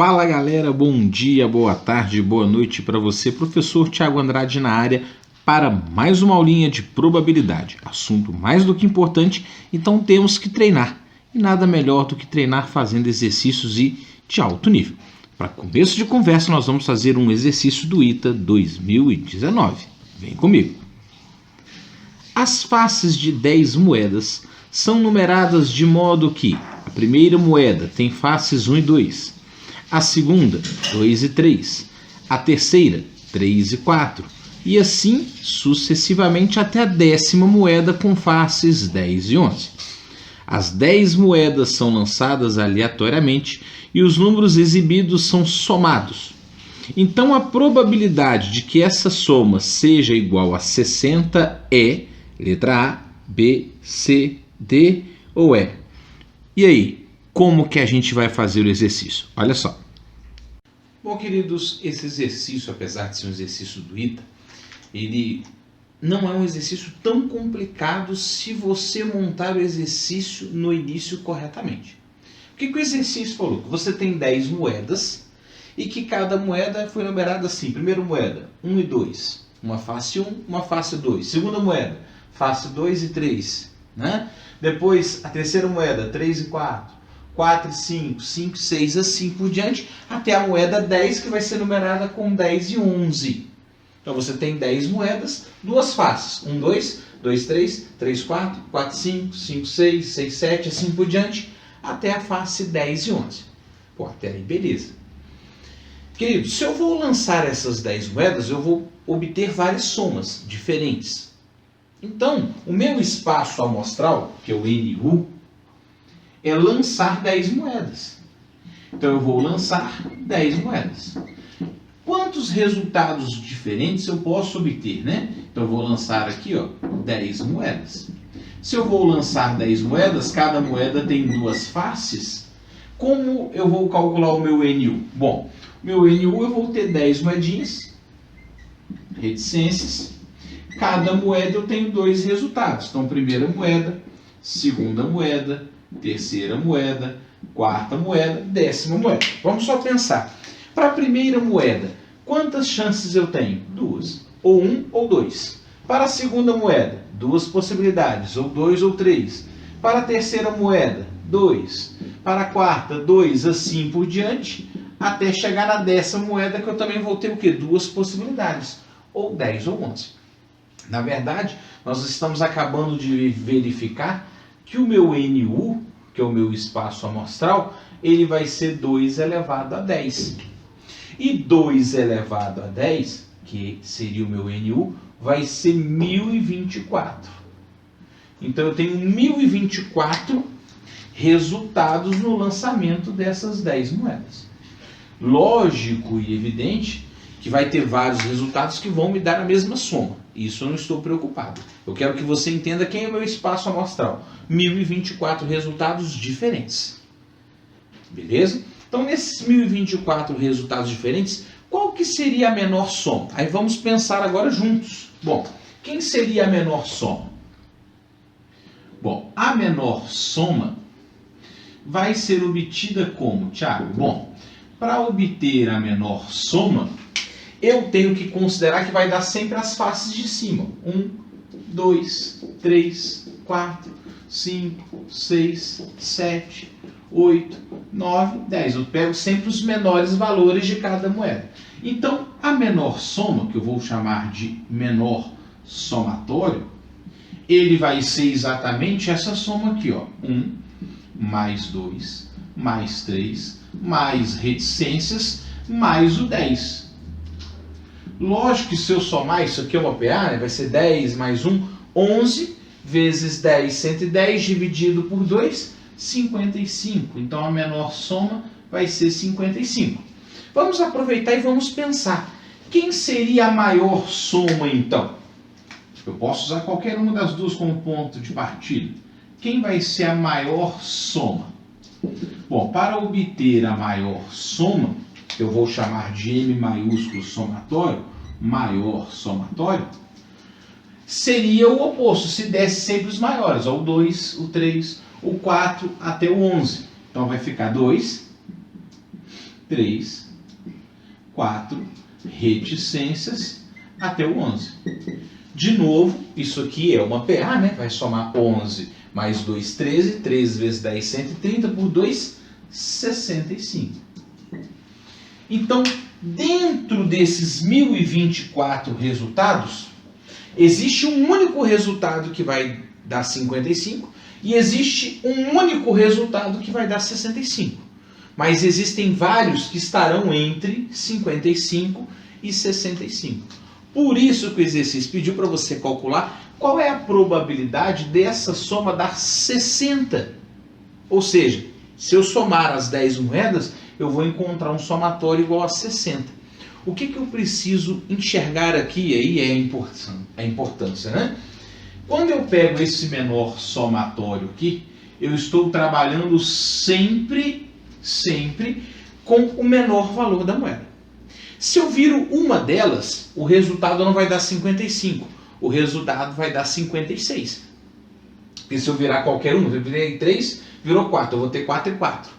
Fala galera, bom dia, boa tarde, boa noite para você, professor Thiago Andrade na área para mais uma aulinha de probabilidade, assunto mais do que importante, então temos que treinar, e nada melhor do que treinar fazendo exercícios de alto nível. Para começo de conversa nós vamos fazer um exercício do ITA 2019, vem comigo. As faces de 10 moedas são numeradas de modo que a primeira moeda tem faces 1 e 2, a segunda 2 e 3, a terceira 3 e 4, e assim sucessivamente até a 10ª moeda com faces 10 e 11. As 10 moedas são lançadas aleatoriamente e os números exibidos são somados. Então a probabilidade de que essa soma seja igual a 60 é letra A, B, C, D ou E. E aí, como que a gente vai fazer o exercício? Olha só. Bom, queridos, esse exercício, apesar de ser um exercício do ITA, ele não é um exercício tão complicado se você montar o exercício no início corretamente. O que o exercício falou? Que você tem 10 moedas e que cada moeda foi numerada assim. Primeira moeda, 1 e 2. Uma face 1, uma face 2. Segunda moeda, face 2 e 3. Né? Depois, a terceira moeda, 3 e 4. 4 e 5, 5 e 6, assim por diante, até a moeda 10, que vai ser numerada com 10 e 11. Então você tem 10 moedas, duas faces. 1, 2, 2, 3, 3, 4, 4, 5, 5, 6, 6, 7, assim por diante, até a face 10 e 11. Pô, até aí beleza. Querido, se eu vou lançar essas 10 moedas, eu vou obter várias somas diferentes. Então, o meu espaço amostral, que é o NU, é lançar 10 moedas. Então eu vou lançar 10 moedas. Quantos resultados diferentes eu posso obter, né? Então eu vou lançar aqui, ó, 10 moedas. Se eu vou lançar 10 moedas, cada moeda tem duas faces. Como eu vou calcular o meu NU? Bom, o meu NU eu vou ter 10 moedinhas, reticências. Cada moeda eu tenho dois resultados. Então, primeira moeda, segunda moeda, terceira moeda, quarta moeda, 10ª moeda. Vamos só pensar. Para a primeira moeda, quantas chances eu tenho? 2. Ou 1 ou 2. Para a segunda moeda, 2 possibilidades, ou 2 ou 3. Para a terceira moeda, 2. Para a quarta, 2, assim por diante, até chegar na 10ª moeda, que eu também vou ter o quê? 2 possibilidades, ou 10 ou 11. Na verdade, nós estamos acabando de verificar que o meu NU, que é o meu espaço amostral, ele vai ser 2 elevado a 10. E 2 elevado a 10, que seria o meu NU, vai ser 1024. Então eu tenho 1024 resultados no lançamento dessas 10 moedas. Lógico e evidente que vai ter vários resultados que vão me dar a mesma soma. Isso eu não estou preocupado. Eu quero que você entenda quem é o meu espaço amostral. 1024 resultados diferentes. Beleza? Então, nesses 1024 resultados diferentes, qual que seria a menor soma? Aí vamos pensar agora juntos. Bom, quem seria a menor soma? Bom, a menor soma vai ser obtida como, Thiago? Bom, para obter a menor soma, eu tenho que considerar que vai dar sempre as faces de cima. 1, 2, 3, 4, 5, 6, 7, 8, 9, 10. Eu pego sempre os menores valores de cada moeda. Então, a menor soma, que eu vou chamar de menor somatório, ele vai ser exatamente essa soma aqui, ó. 1 mais 2 mais 3 mais reticências mais o 10. Lógico que se eu somar, isso aqui é uma PA, né? Vai ser 10 mais 1, 11 vezes 10, 110 dividido por 2, 55. Então a menor soma vai ser 55. Vamos aproveitar e vamos pensar. Quem seria a maior soma então? Eu posso usar qualquer uma das duas como ponto de partida. Quem vai ser a maior soma? Bom, para obter a maior soma, eu vou chamar de M maiúsculo somatório, maior somatório, seria o oposto, se desse sempre os maiores, ó, o 2, o 3, o 4 até o 11. Então vai ficar 2 3, 4, reticências, até o 11. De novo, isso aqui é uma PA, né? Vai somar 11 mais 2, 13. 13 vezes 10, 130, por 2, 65. Então, dentro desses 1024 resultados, existe um único resultado que vai dar 55 e existe um único resultado que vai dar 65. Mas existem vários que estarão entre 55 e 65. Por isso que o exercício pediu para você calcular qual é a probabilidade dessa soma dar 60. Ou seja, se eu somar as 10 moedas, eu vou encontrar um somatório igual a 60. O que eu preciso enxergar aqui, aí é a importância, né? Quando eu pego esse menor somatório aqui, eu estou trabalhando sempre com o menor valor da moeda. Se eu viro uma delas, o resultado não vai dar 55, o resultado vai dar 56. Porque se eu virar qualquer um, eu virei 3, virou 4, eu vou ter 4 e 4.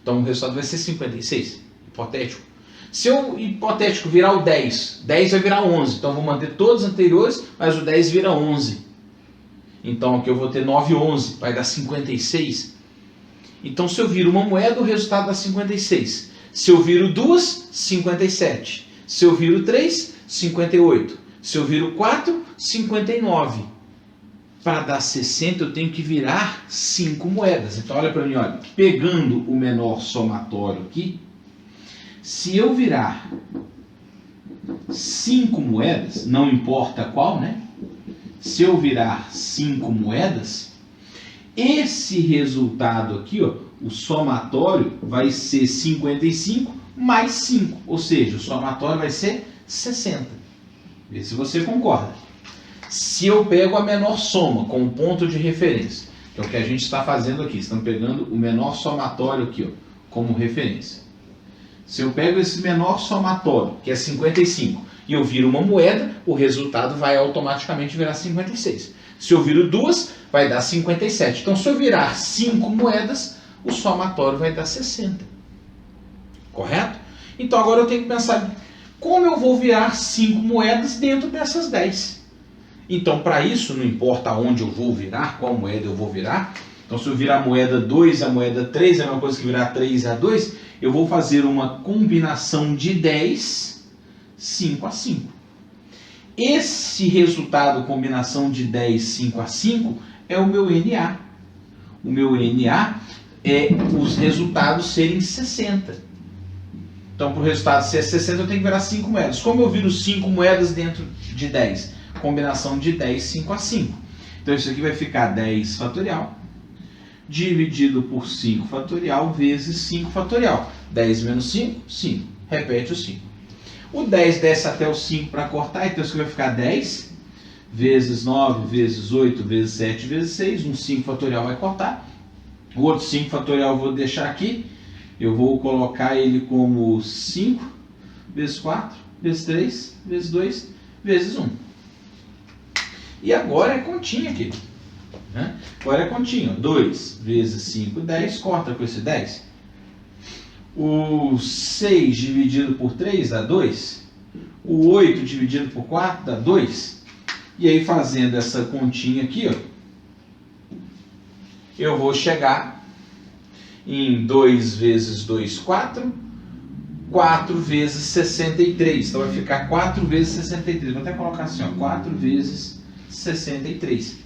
Então o resultado vai ser 56, hipotético. Se eu, hipotético, virar o 10, 10 vai virar 11, então eu vou manter todos os anteriores, mas o 10 vira 11. Então aqui eu vou ter 9 e 11, vai dar 56. Então se eu viro uma moeda, o resultado dá 56. Se eu viro duas, 57. Se eu viro 3, 58. Se eu viro 4, 59. Para dar 60, eu tenho que virar 5 moedas. Então olha para mim, olha. Pegando o menor somatório aqui, se eu virar 5 moedas, não importa qual, né? Se eu virar 5 moedas, esse resultado aqui, ó, o somatório vai ser 55 mais 5, ou seja, o somatório vai ser 60. Vê se você concorda. Se eu pego a menor soma como ponto de referência, que é o que a gente está fazendo aqui, estamos pegando o menor somatório aqui, ó, como referência. Se eu pego esse menor somatório, que é 55, e eu viro uma moeda, o resultado vai automaticamente virar 56. Se eu viro duas, vai dar 57. Então, se eu virar 5 moedas, o somatório vai dar 60. Correto? Então, agora eu tenho que pensar como eu vou virar 5 moedas dentro dessas 10. Então, para isso, não importa onde eu vou virar, qual moeda eu vou virar. Então, se eu virar a moeda 2 e a moeda 3, é a mesma coisa que virar 3 e a 2, eu vou fazer uma combinação de 10, 5 a 5. Esse resultado, combinação de 10, 5 a 5, é o meu NA. O meu NA é os resultados serem 60. Então, para o resultado ser 60, eu tenho que virar 5 moedas. Como eu viro 5 moedas dentro de 10? Combinação de 10, 5 a 5. Então, isso aqui vai ficar 10 fatorial dividido por 5 fatorial vezes 5 fatorial. 10 menos 5, 5. Repete o 5. O 10 desce até o 5 para cortar, então isso aqui vai ficar 10 vezes 9 vezes 8 vezes 7 vezes 6. Um 5 fatorial vai cortar. O outro 5 fatorial eu vou deixar aqui. Eu vou colocar ele como 5 vezes 4 vezes 3 vezes 2 vezes 1. E agora é continha aqui. Né? Agora é continha. 2 vezes 5, 10. Corta com esse 10. O 6 dividido por 3 dá 2. O 8 dividido por 4 dá 2. E aí, fazendo essa continha aqui, ó, eu vou chegar em 2 vezes 2, 4. 4 vezes 63. Então vai ficar 4 vezes 63. Vou até colocar assim, ó, 4 vezes 63.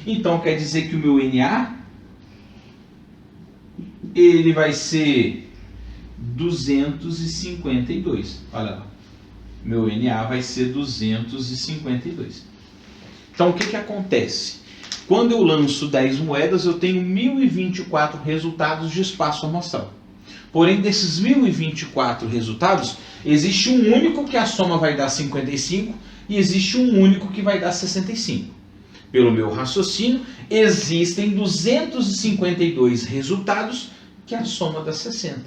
Então quer dizer que o meu NA ele vai ser 252. Olha lá. Meu NA vai ser 252. Então o que acontece? Quando eu lanço 10 moedas, eu tenho 1024 resultados de espaço amostral. Porém, desses 1024 resultados, existe um único que a soma vai dar 55 e existe um único que vai dar 65. Pelo meu raciocínio, existem 252 resultados que a soma dá 60.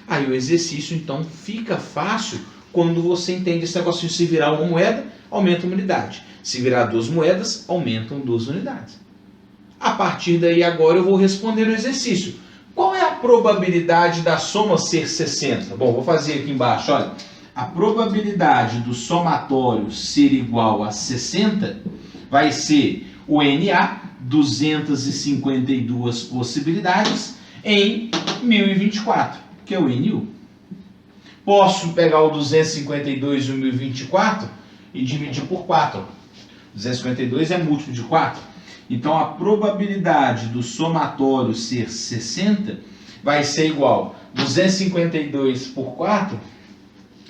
Aí o exercício, então, fica fácil quando você entende esse negócio de se virar uma moeda, aumenta uma unidade. Se virar 2 moedas, aumentam 2 unidades. A partir daí, agora eu vou responder o exercício. Qual é a probabilidade da soma ser 60? Bom, vou fazer aqui embaixo, olha. A probabilidade do somatório ser igual a 60 vai ser o NA, 252 possibilidades, em 1024, que é o NU. Posso pegar o 252 e o 1024 e dividir por 4. 252 é múltiplo de 4. Então, a probabilidade do somatório ser 60 vai ser igual a 252 por 4,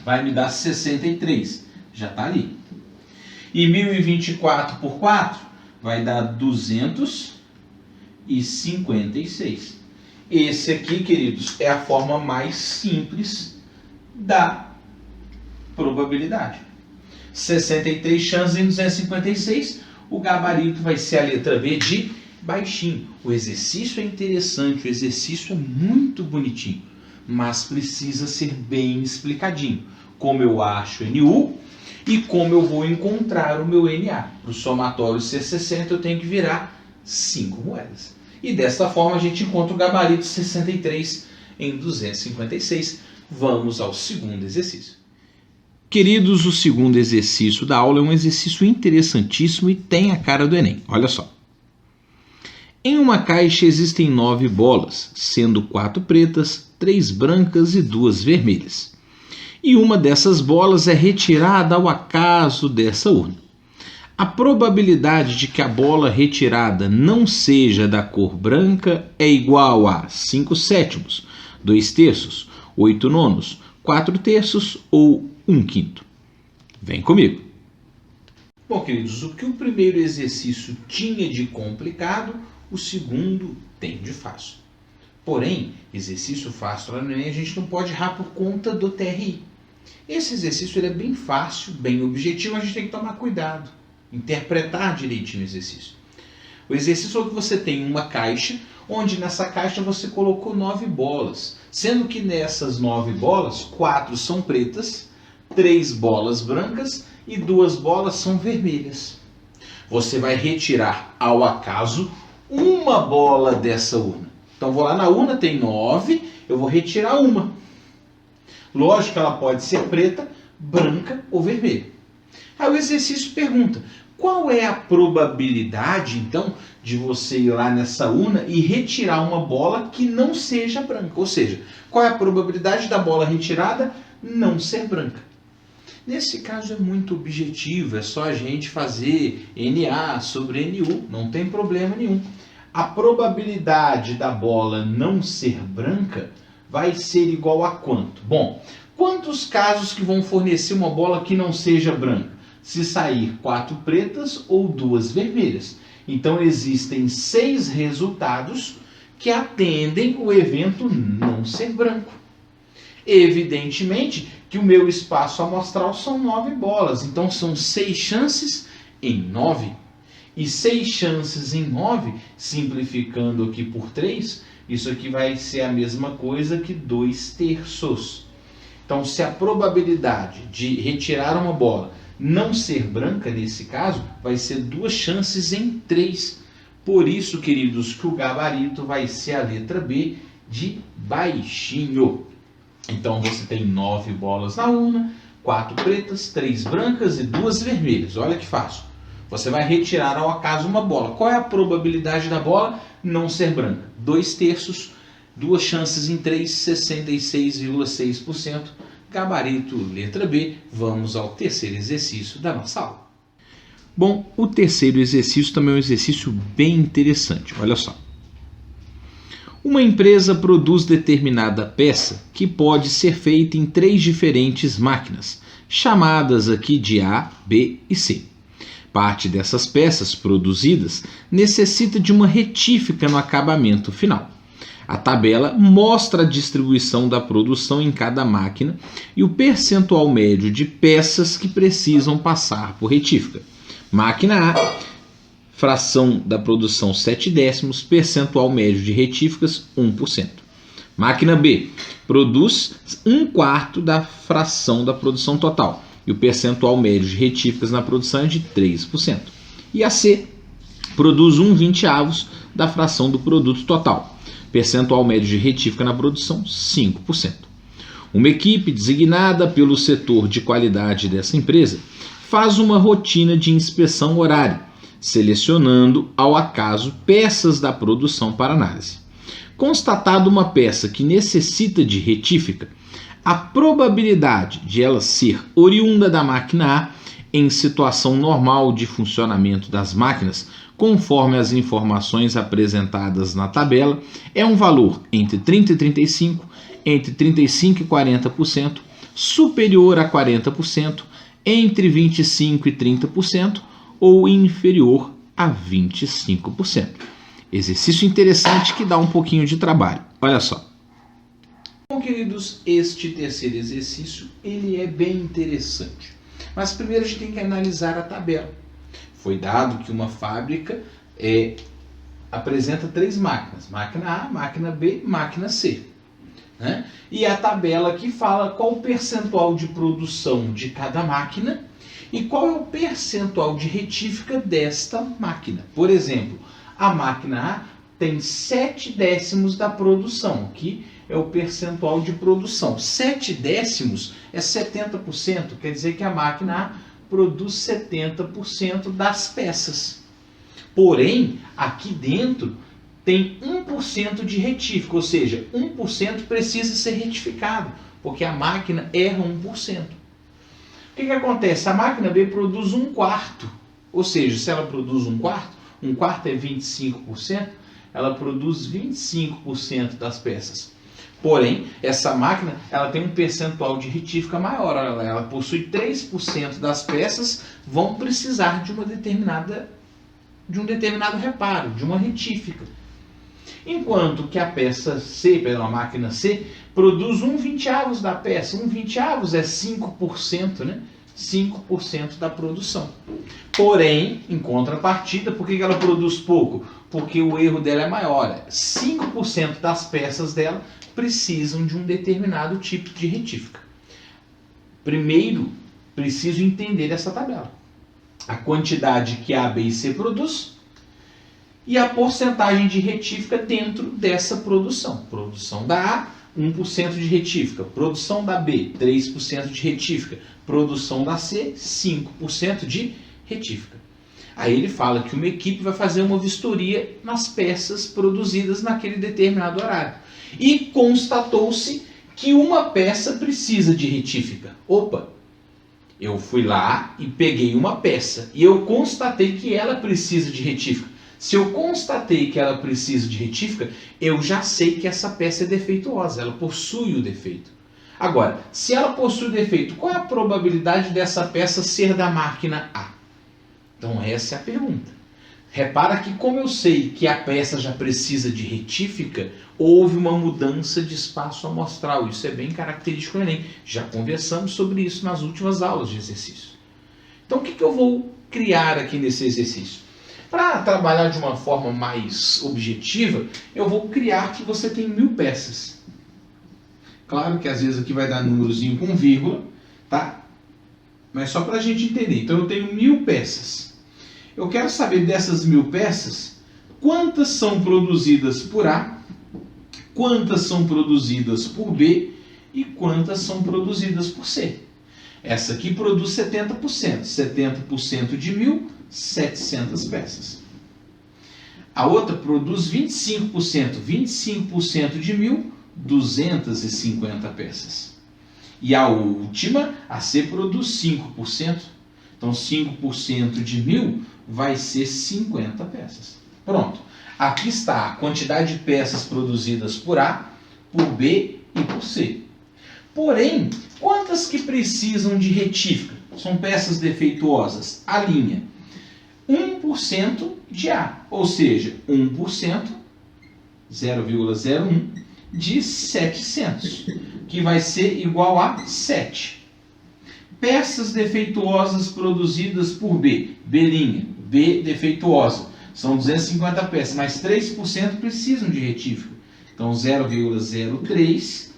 vai me dar 63. Já está ali. E 1024 por 4 vai dar 256. Esse aqui, queridos, é a forma mais simples da probabilidade. 63 chances em 256. O gabarito vai ser a letra B de baixinho. O exercício é interessante, o exercício é muito bonitinho, mas precisa ser bem explicadinho. Como eu acho NU e como eu vou encontrar o meu NA. Para o somatório ser 60, eu tenho que virar 5 moedas. E desta forma a gente encontra o gabarito 63 em 256. Vamos ao segundo exercício. Queridos, o segundo exercício da aula é um exercício interessantíssimo e tem a cara do Enem. Olha só. Em uma caixa existem 9 bolas, sendo 4 pretas, 3 brancas e 2 vermelhas. E uma dessas bolas é retirada ao acaso dessa urna. A probabilidade de que a bola retirada não seja da cor branca é igual a 5/7, 2/3, 8/9, 4/3 ou 1/5. Vem comigo. Bom, queridos, o que o primeiro exercício tinha de complicado, o segundo tem de fácil. Porém, exercício fácil lá no Enem a gente não pode errar por conta do TRI. Esse exercício ele é bem fácil, bem objetivo, a gente tem que tomar cuidado, interpretar direitinho o exercício. O exercício é que você tem uma caixa, onde nessa caixa você colocou 9 bolas, sendo que nessas 9 bolas, 4 são pretas, 3 bolas brancas e 2 bolas são vermelhas. Você vai retirar ao acaso uma bola dessa urna. Então vou lá na urna, tem 9, eu vou retirar uma. Lógico que ela pode ser preta, branca ou vermelha. Aí o exercício pergunta, qual é a probabilidade, então, de você ir lá nessa urna e retirar uma bola que não seja branca? Ou seja, qual é a probabilidade da bola retirada não ser branca? Nesse caso é muito objetivo, é só a gente fazer NA sobre NU, não tem problema nenhum. A probabilidade da bola não ser branca vai ser igual a quanto? Bom, quantos casos que vão fornecer uma bola que não seja branca? Se sair 4 pretas ou 2 vermelhas. Então existem 6 resultados que atendem o evento não ser branco. Evidentemente que o meu espaço amostral são 9 bolas, então são 6 chances em 9. E 6 chances em 9, simplificando aqui por 3, isso aqui vai ser a mesma coisa que 2/3. Então, se a probabilidade de retirar uma bola não ser branca, nesse caso, vai ser 2 chances em 3. Por isso, queridos, que o gabarito vai ser a letra B de baixinho. Então, você tem 9 bolas na urna, 4 pretas, 3 brancas e 2 vermelhas. Olha que fácil. Você vai retirar ao acaso uma bola. Qual é a probabilidade da bola não ser branca? 2/3, 2 chances em 3, 66,6%. Gabarito, letra B. Vamos ao terceiro exercício da nossa aula. Bom, o terceiro exercício também é um exercício bem interessante. Olha só. Uma empresa produz determinada peça que pode ser feita em 3 diferentes máquinas, chamadas aqui de A, B e C. Parte dessas peças produzidas necessita de uma retífica no acabamento final. A tabela mostra a distribuição da produção em cada máquina e o percentual médio de peças que precisam passar por retífica. Máquina A, fração da produção 0,7, percentual médio de retíficas 1%. Máquina B, produz 1/4 da fração da produção total. E o percentual médio de retíficas na produção é de 3%. E a C produz 1/20 da fração do produto total. Percentual médio de retífica na produção, 5%. Uma equipe designada pelo setor de qualidade dessa empresa faz uma rotina de inspeção horária, selecionando ao acaso peças da produção para análise. Constatada uma peça que necessita de retífica, a probabilidade de ela ser oriunda da máquina A em situação normal de funcionamento das máquinas, conforme as informações apresentadas na tabela, é um valor entre 30 e 35%, entre 35% e 40%, superior a 40%, entre 25% e 30% ou inferior a 25%. Exercício interessante que dá um pouquinho de trabalho. Olha só. Bom, queridos, este terceiro exercício ele é bem interessante. Mas primeiro a gente tem que analisar a tabela. Foi dado que uma fábrica apresenta 3 máquinas. Máquina A, máquina B, máquina C. Né? E a tabela aqui fala qual o percentual de produção de cada máquina e qual é o percentual de retífica desta máquina. Por exemplo, a máquina A tem 7/10 da produção. Aqui é o percentual de produção. 7/10 é 70%, quer dizer que a máquina A produz 70% das peças. Porém, aqui dentro tem 1% de retífica, ou seja, 1% precisa ser retificado, porque a máquina erra 1%. O que acontece? A máquina B produz 1/4, ou seja, se ela produz 1/4, 1/4 é 25%, ela produz 25% das peças. Porém, essa máquina ela tem um percentual de retífica maior, ela possui 3% das peças vão precisar de um determinado reparo, de uma retífica. Enquanto que a peça C, a máquina C, produz 1/20 da peça. 1/20 é 5%, né? 5% da produção. Porém, em contrapartida, por que ela produz pouco? Porque o erro dela é maior. 5% das peças dela precisam de um determinado tipo de retífica. Primeiro, preciso entender essa tabela. A quantidade que A, B e C produz e a porcentagem de retífica dentro dessa produção. Produção da A, 1% de retífica. Produção da B, 3% de retífica. Produção da C, 5% de retífica. Aí ele fala que uma equipe vai fazer uma vistoria nas peças produzidas naquele determinado horário. E constatou-se que uma peça precisa de retífica. Opa! Eu fui lá e peguei uma peça e eu constatei que ela precisa de retífica. Se eu constatei que ela precisa de retífica, eu já sei que essa peça é defeituosa, ela possui o defeito. Agora, se ela possui o defeito, qual é a probabilidade dessa peça ser da máquina A? Então essa é a pergunta. Repara que como eu sei que a peça já precisa de retífica, houve uma mudança de espaço amostral. Isso é bem característico do Enem. Já conversamos sobre isso nas últimas aulas de exercício. Então o que eu vou criar aqui nesse exercício? Para trabalhar de uma forma mais objetiva, eu vou criar que você tem 1000 peças. Claro que às vezes aqui vai dar númerozinho com vírgula, tá? Mas só para a gente entender. Então eu tenho 1000 peças. Eu quero saber dessas 1000 peças, quantas são produzidas por A, quantas são produzidas por B e quantas são produzidas por C. Essa aqui produz 70%. 70% de 1000, 700 peças. A outra produz 25%. 25% de 1000, 250 peças. E a última, a C, produz 5%. Então 5% de 1000 vai ser 50 peças. Pronto. Aqui está a quantidade de peças produzidas por A, por B e por C. Porém, quantas que precisam de retífica? São peças defeituosas. A linha. 1% de A, ou seja, 1%, 0,01 de 700, que vai ser igual a 7. Peças defeituosas produzidas por B, B', B defeituosa, são 250 peças, mas 3% precisam de retífica. Então 0,03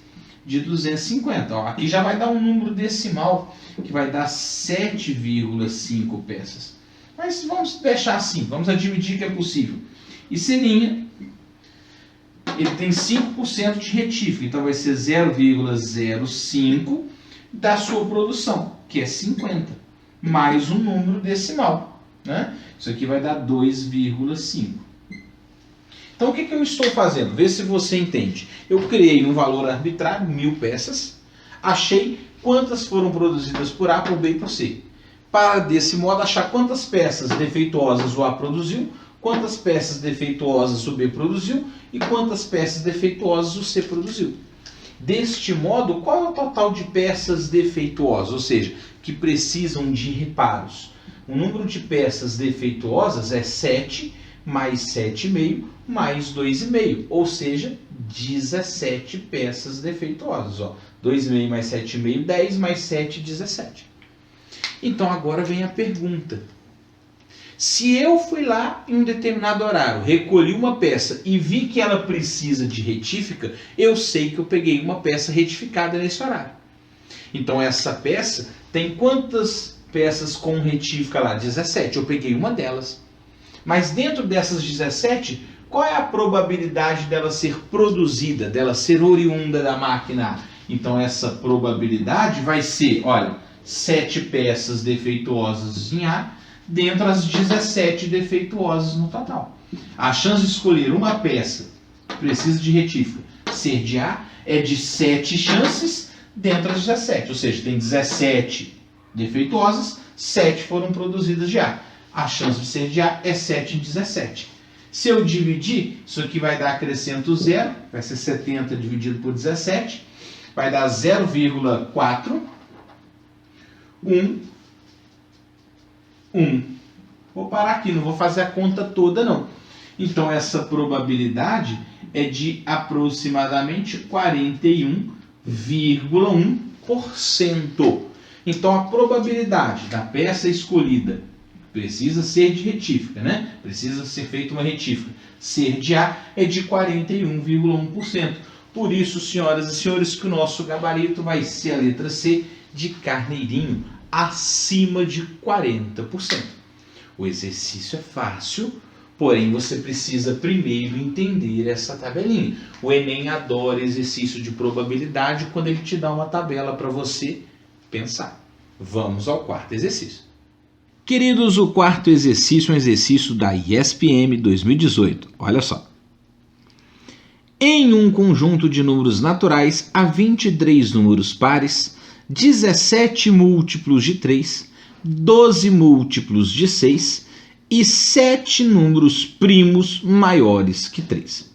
de 250. Ó, aqui já vai dar um número decimal que vai dar 7,5 peças. Mas vamos deixar assim, vamos admitir que é possível. E C', ele tem 5% de retífica, então vai ser 0,05 da sua produção, que é 50, mais um número decimal, né? Isso aqui vai dar 2,5. Então o que eu estou fazendo? Vê se você entende. Eu criei um valor arbitrário, 1000 peças, achei quantas foram produzidas por A, por B e por C. Para, desse modo, achar quantas peças defeituosas o A produziu, quantas peças defeituosas o B produziu e quantas peças defeituosas o C produziu. Deste modo, qual é o total de peças defeituosas, ou seja, que precisam de reparos? O número de peças defeituosas é 7 mais 7,5 mais 2,5, ou seja, 17 peças defeituosas. 2,5 mais 7,5, 10 mais 7, 17. Então agora vem a pergunta. Se eu fui lá em um determinado horário, recolhi uma peça e vi que ela precisa de retífica, eu sei que eu peguei uma peça retificada nesse horário. Então essa peça tem quantas peças com retífica lá? 17. Eu peguei uma delas. Mas dentro dessas 17, qual é a probabilidade dela ser produzida, dela ser oriunda da máquina? Então essa probabilidade vai ser, olha, 7 peças defeituosas em A, dentro das 17 defeituosas no total. A chance de escolher uma peça que precisa de retífica ser de A é de 7 chances dentro das 17. Ou seja, tem 17 defeituosas, 7 foram produzidas de A. A chance de ser de A é 7 em 17. Se eu dividir, isso aqui vai dar acrescento 0, vai ser 70 dividido por 17, vai dar 0,4, 1. Vou parar aqui, não vou fazer a conta toda não. Então essa probabilidade é de aproximadamente 41,1%. Então a probabilidade da peça escolhida, precisa ser de retífica, né? Precisa ser feita uma retífica, ser de A é de 41,1%. Por isso, senhoras e senhores, que o nosso gabarito vai ser a letra C, de carneirinho, acima de 40%. O exercício é fácil, porém você precisa primeiro entender essa tabelinha. O Enem adora exercício de probabilidade quando ele te dá uma tabela para você pensar. Vamos ao quarto exercício. Queridos, o quarto exercício é um exercício da ISPM 2018. Olha só. Em um conjunto de números naturais, há 23 números pares, 17 múltiplos de 3, 12 múltiplos de 6 e 7 números primos maiores que 3.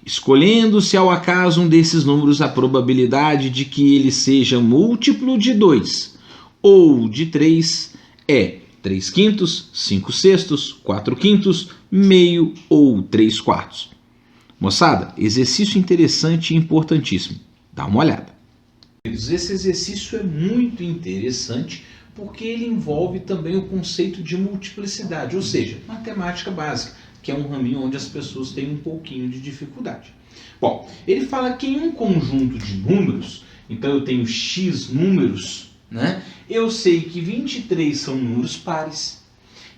Escolhendo-se ao acaso um desses números, a probabilidade de que ele seja múltiplo de 2 ou de 3 é 3 quintos, 5 sextos, 4 quintos, meio ou 3 quartos. Moçada, exercício interessante e importantíssimo. Dá uma olhada. Esse exercício é muito interessante porque ele envolve também o conceito de multiplicidade, ou seja, matemática básica, que é um raminho onde as pessoas têm um pouquinho de dificuldade. Bom, ele fala que em um conjunto de números, então eu tenho x números, né? Eu sei que 23 são números pares,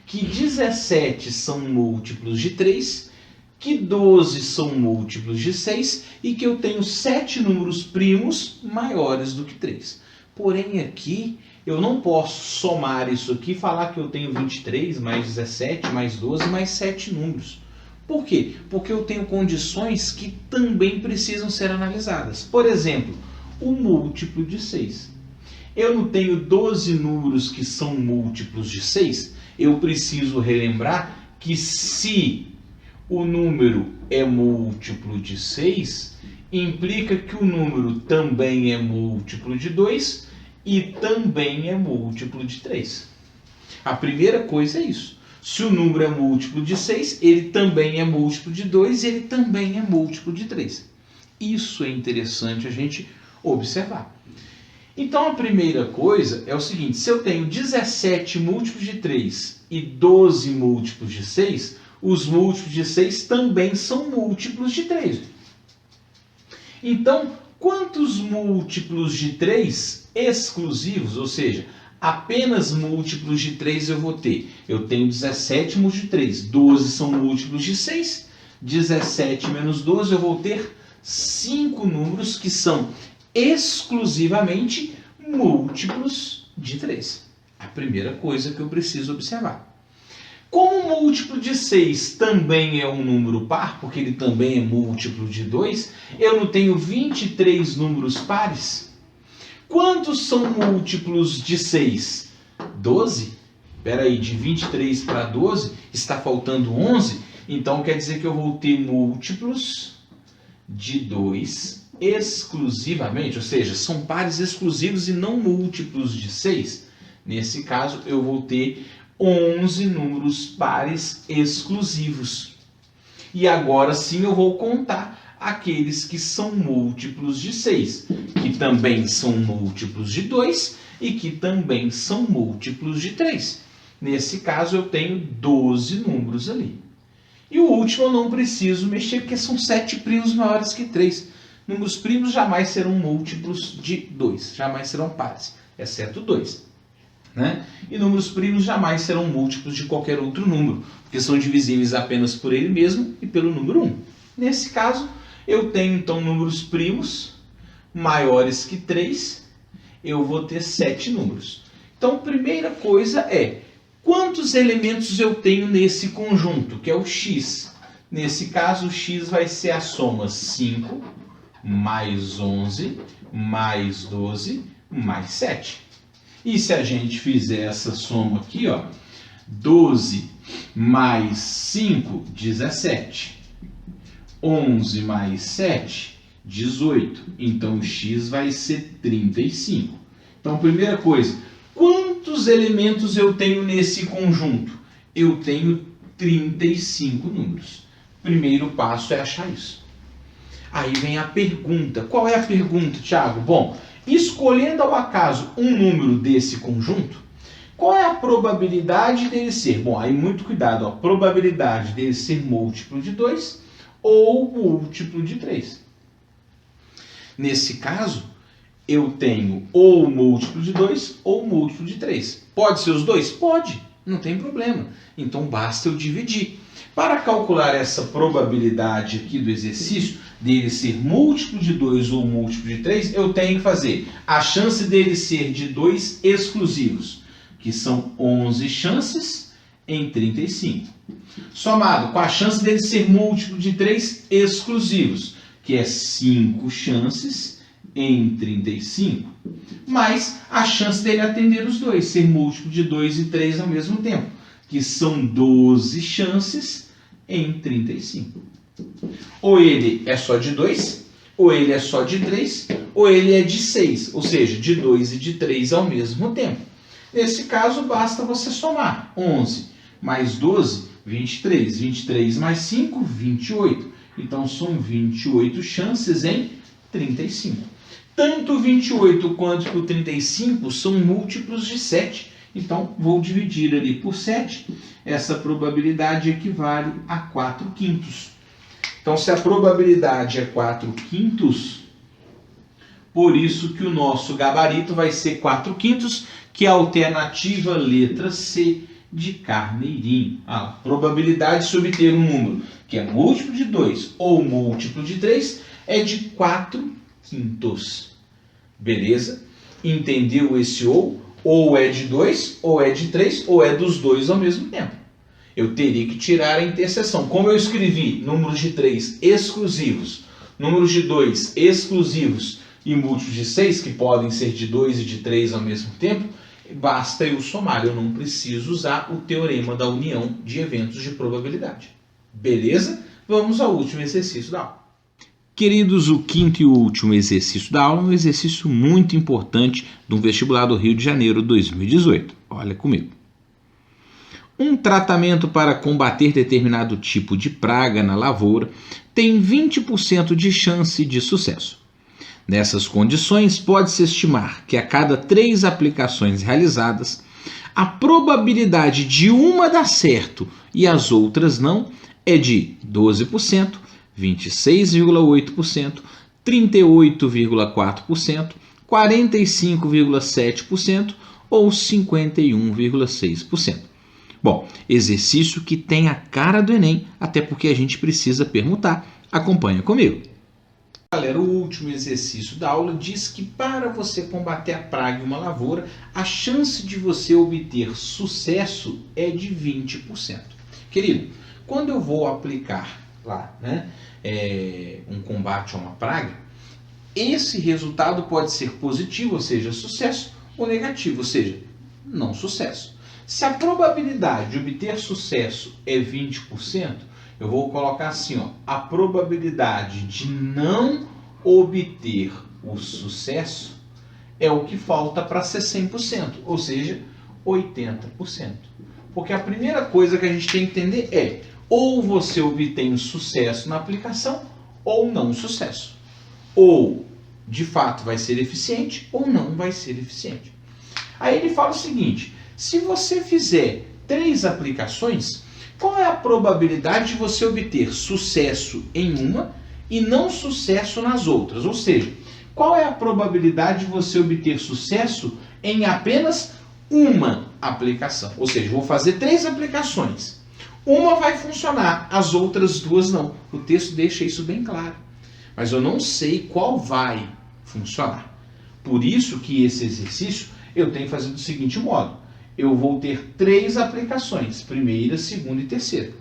que 17 são múltiplos de 3, que 12 são múltiplos de 6 e que eu tenho 7 números primos maiores do que 3. Porém aqui eu não posso somar isso aqui e falar que eu tenho 23 mais 17 mais 12 mais 7 números. Por quê? Porque eu tenho condições que também precisam ser analisadas. Por exemplo, o múltiplo de 6. Eu não tenho 12 números que são múltiplos de 6, eu preciso relembrar que se o número é múltiplo de 6, implica que o número também é múltiplo de 2 e também é múltiplo de 3. A primeira coisa é isso. Se o número é múltiplo de 6, ele também é múltiplo de 2 e ele também é múltiplo de 3. Isso é interessante a gente observar. Então a primeira coisa é o seguinte, se eu tenho 17 múltiplos de 3 e 12 múltiplos de 6, os múltiplos de 6 também são múltiplos de 3. Então, quantos múltiplos de 3 exclusivos, ou seja, apenas múltiplos de 3 eu vou ter? Eu tenho 17 múltiplos de 3, 12 são múltiplos de 6, 17 menos 12, eu vou ter 5 números que são exclusivamente múltiplos de 3. A primeira coisa que eu preciso observar. Como o múltiplo de 6 também é um número par, porque ele também é múltiplo de 2, eu não tenho 23 números pares? Quantos são múltiplos de 6? 12? Espera aí, de 23 para 12 está faltando 11, então quer dizer que eu vou ter múltiplos de 2 exclusivamente, ou seja, são pares exclusivos e não múltiplos de 6. Nesse caso, eu vou ter 11 números pares exclusivos. E agora sim eu vou contar aqueles que são múltiplos de 6, que também são múltiplos de 2 e que também são múltiplos de 3. Nesse caso eu tenho 12 números ali. E o último eu não preciso mexer, porque são 7 primos maiores que 3. Números primos jamais serão múltiplos de 2, jamais serão pares, exceto 2. Né? E números primos jamais serão múltiplos de qualquer outro número, porque são divisíveis apenas por ele mesmo e pelo número 1. Nesse caso, eu tenho então números primos maiores que 3, eu vou ter 7 números. Então, a primeira coisa é, quantos elementos eu tenho nesse conjunto, que é o x? Nesse caso, o x vai ser a soma 5 mais 11 mais 12 mais 7. E se a gente fizer essa soma aqui, ó, 12 mais 5, 17. 11 mais 7, 18. Então, o x vai ser 35. Então, primeira coisa, quantos elementos eu tenho nesse conjunto? Eu tenho 35 números. Primeiro passo é achar isso. Aí vem a pergunta. Qual é a pergunta, Thiago? Bom, escolhendo ao acaso um número desse conjunto, qual é a probabilidade dele ser? Bom, aí muito cuidado, a probabilidade dele ser múltiplo de 2 ou múltiplo de 3. Nesse caso, eu tenho ou múltiplo de 2 ou múltiplo de 3. Pode ser os dois? Pode, não tem problema. Então basta eu dividir. Para calcular essa probabilidade aqui do exercício, dele ser múltiplo de 2 ou múltiplo de 3, eu tenho que fazer a chance dele ser de 2 exclusivos, que são 11 chances em 35. Somado com a chance dele ser múltiplo de 3 exclusivos, que é 5 chances em 35, mais a chance dele atender os dois, ser múltiplo de 2 e 3 ao mesmo tempo, que são 12 chances em 35. Ou ele é só de 2, ou ele é só de 3, ou ele é de 6, ou seja, de 2 e de 3 ao mesmo tempo. Nesse caso, basta você somar 11 mais 12, 23. 23 mais 5, 28. Então, são 28 chances em 35. Tanto o 28 quanto o 35 são múltiplos de 7. Então, vou dividir ali por 7. Essa probabilidade equivale a 4/5. Então, se a probabilidade é 4/5, por isso que o nosso gabarito vai ser 4/5, que é a alternativa letra C de Carneirinho. A probabilidade de se obter um número que é múltiplo de 2 ou múltiplo de 3 é de 4/5. Beleza? Entendeu esse ou? Ou é de 2, ou é de 3, ou é dos dois ao mesmo tempo. Eu teria que tirar a interseção. Como eu escrevi números de 3 exclusivos, números de 2 exclusivos e múltiplos de 6, que podem ser de 2 e de 3 ao mesmo tempo, basta eu somar. Eu não preciso usar o teorema da união de eventos de probabilidade. Beleza? Vamos ao último exercício da aula. Queridos, o quinto e último exercício da aula é um exercício muito importante do vestibular do Rio de Janeiro 2018. Olha comigo. Um tratamento para combater determinado tipo de praga na lavoura tem 20% de chance de sucesso. Nessas condições, pode-se estimar que a cada 3 aplicações realizadas, a probabilidade de uma dar certo e as outras não é de 12%, 26,8%, 38,4%, 45,7% ou 51,6%. Bom, exercício que tem a cara do Enem, até porque a gente precisa permutar. Acompanha comigo. Galera, o último exercício da aula diz que para você combater a praga em uma lavoura, a chance de você obter sucesso é de 20%. Querido, quando eu vou aplicar lá, um combate a uma praga, esse resultado pode ser positivo, ou seja, sucesso, ou negativo, ou seja, não sucesso. Se a probabilidade de obter sucesso é 20%, eu vou colocar assim, ó, a probabilidade de não obter o sucesso é o que falta para ser 100%, ou seja, 80%. Porque a primeira coisa que a gente tem que entender é, ou você obtém sucesso na aplicação, ou não sucesso. Ou, de fato, vai ser eficiente, ou não vai ser eficiente. Aí ele fala o seguinte, se você fizer 3 aplicações, qual é a probabilidade de você obter sucesso em uma e não sucesso nas outras? Ou seja, qual é a probabilidade de você obter sucesso em apenas uma aplicação? Ou seja, vou fazer 3 aplicações. Uma vai funcionar, as outras 2 não. O texto deixa isso bem claro. Mas eu não sei qual vai funcionar. Por isso que esse exercício eu tenho que fazer do seguinte modo. Eu vou ter 3 aplicações, primeira, segunda e terceira.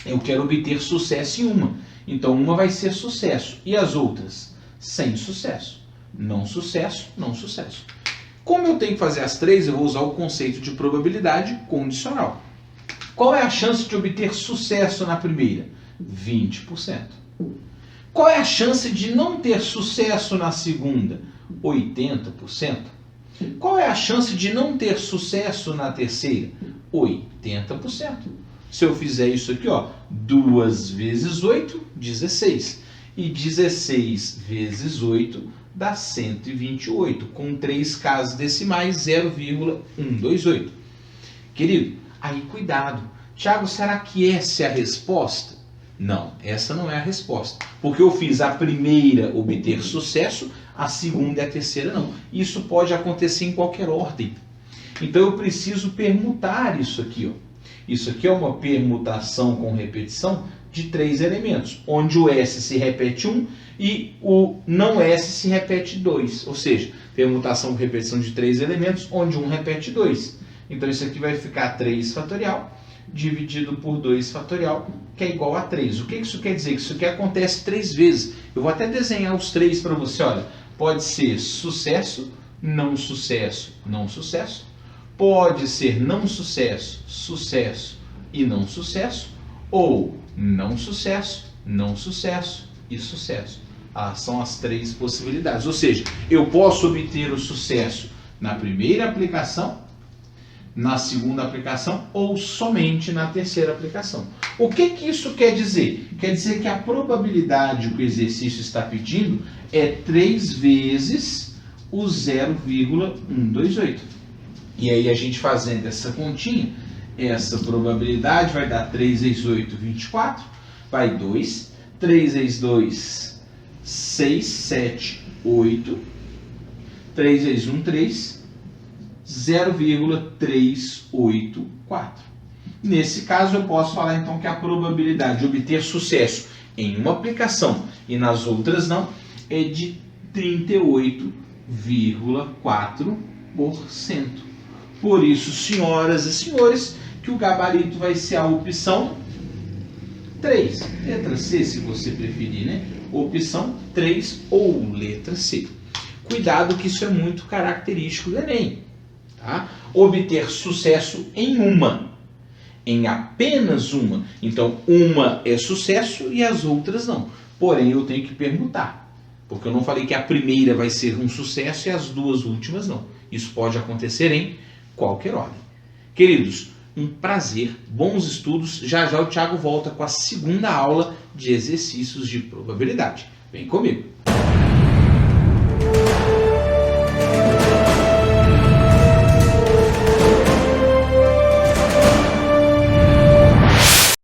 Eu quero obter sucesso em uma. Então, uma vai ser sucesso. E as outras? Sem sucesso. Não sucesso, não sucesso. Como eu tenho que fazer as 3, eu vou usar o conceito de probabilidade condicional. Qual é a chance de obter sucesso na primeira? 20%. Qual é a chance de não ter sucesso na segunda? 80%. Qual é a chance de não ter sucesso na terceira? 80%. Se eu fizer isso aqui, ó, 2 vezes 8, 16. E 16 vezes 8 dá 128, com 3 casas decimais, 0,128. Querido, aí cuidado. Tiago, será que essa é a resposta? Não, essa não é a resposta. Porque eu fiz a primeira obter sucesso, a segunda e a terceira não. Isso pode acontecer em qualquer ordem. Então eu preciso permutar isso aqui, ó. Isso aqui é uma permutação com repetição de 3 elementos, onde o S se repete 1 e o não S se repete 2. Ou seja, permutação com repetição de 3 elementos, onde 1 repete 2. Então isso aqui vai ficar 3 fatorial dividido por 2 fatorial, que é igual a 3. O que isso quer dizer? Que isso aqui acontece 3 vezes. Eu vou até desenhar os 3 para você, olha. Pode ser sucesso, não sucesso, não sucesso. Pode ser não sucesso, sucesso e não sucesso. Ou não sucesso e sucesso. São as 3 possibilidades. Ou seja, eu posso obter o sucesso na primeira aplicação, na segunda aplicação ou somente na terceira aplicação. O que isso quer dizer? Quer dizer que a probabilidade que o exercício está pedindo é 3 vezes o 0,128. E aí a gente fazendo essa continha, essa probabilidade vai dar 3 vezes 8, 24, vai 2, 3 vezes 2, 6, 7, 8, 3 vezes 1, 3, 0,384. Nesse caso, eu posso falar então que a probabilidade de obter sucesso em uma aplicação e nas outras não é de 38,4%. Por isso, senhoras e senhores, que o gabarito vai ser a opção 3. Letra C, se você preferir, né? Opção 3 ou letra C. Cuidado que isso é muito característico do Enem. Tá? Obter sucesso em uma, em apenas uma. Então, uma é sucesso e as outras não. Porém, eu tenho que permutar, porque eu não falei que a primeira vai ser um sucesso e as 2 últimas não. Isso pode acontecer em qualquer ordem. Queridos, um prazer, bons estudos. Já já o Thiago volta com a segunda aula de exercícios de probabilidade. Vem comigo.